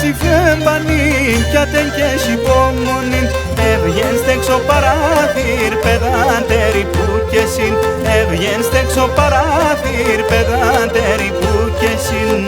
έτσι φέμπανη κι άτε και έχει υπομονή. Έβγεν στέξω παράθυρ παιδάντερη που και συν. Έβγεν στέξω παράθυρ παιδάντερη που και συν.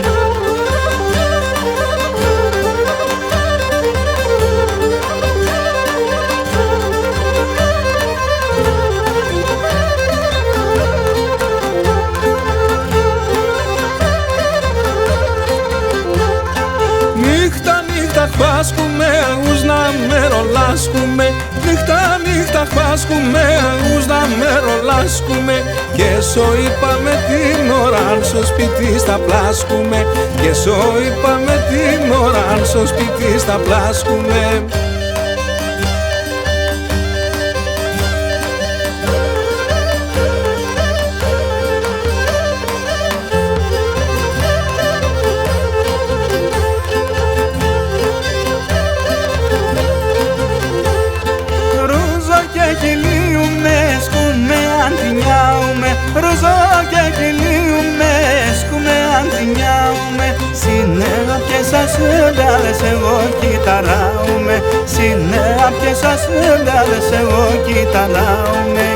Χάσκουμε, ούς να με ρολάσκουμε. Νύχτα, νύχτα χάσκουμε, ούς να με ρολάσκουμε. Και σο είπαμε την ώρα, στο σπίτι στα πλάσκουμε. Και σο είπαμε την ώρα, στο σπίτι στα πλάσκουμε. Ρουζό και χιλίουμε, σκούμε αντινιάουμε. Συνέα και σας ένταλες εγώ κυταράουμε. Συνέα και σας ένταλες εγώ κυταράουμε.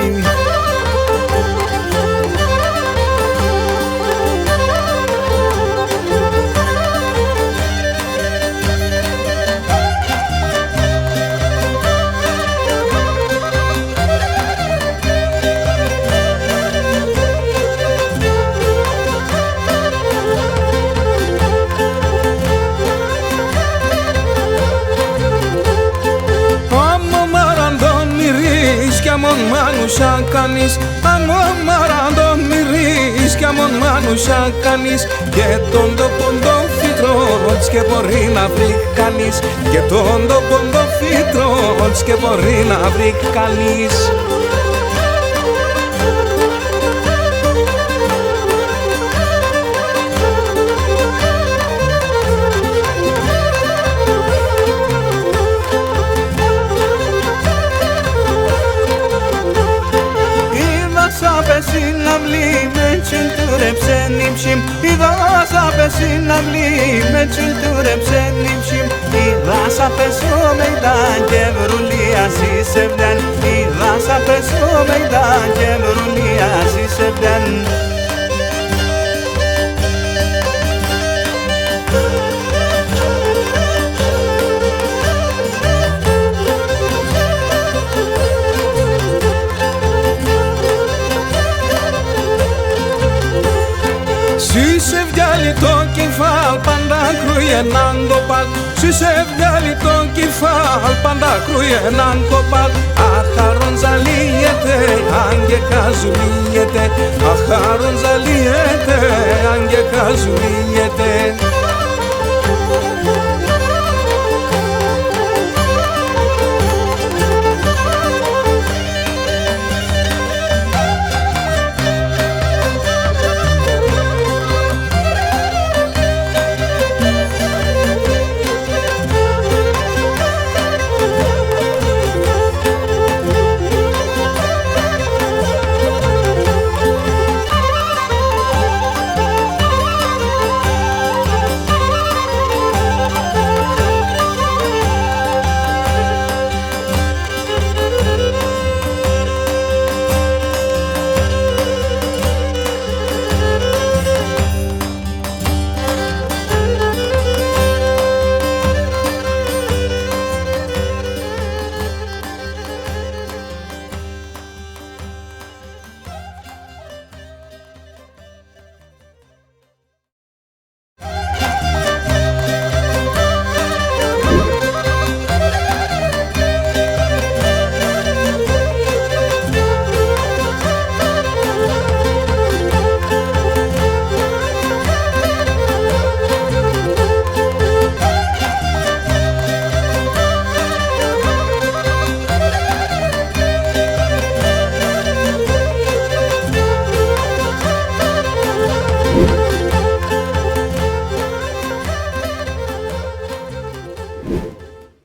Αμον μάνουσα κανείς, αμον μαραντών μυρείς κι αμον μάνουσα κανείς. Και τον τόπον το φυτρότς και μπορεί να βρει κανείς. Και τον τόπον το φυτρότς και μπορεί να βρει κανείς. Συναυλή με τσουλτούρεψε νύψιμ. Είδα σαπε συναυλή με τσουλτούρεψε νύψιμ. Είδα σαπε στο μεϊδάν και βρουλίαση σε βγαν. Είδα σαπε στο μεϊδάν και βρουλίαση σε βγαν. Σε βγάλει το κεφάλ, πάντα κρούγεναν το παλ. Σε βγάλει το κεφάλ, πάντα κρούγεναν το παλ. Αχάρον ζαλίεται, αν και καζουλίεται. Αχάρον ζαλίεται, αν και καζουλίεται.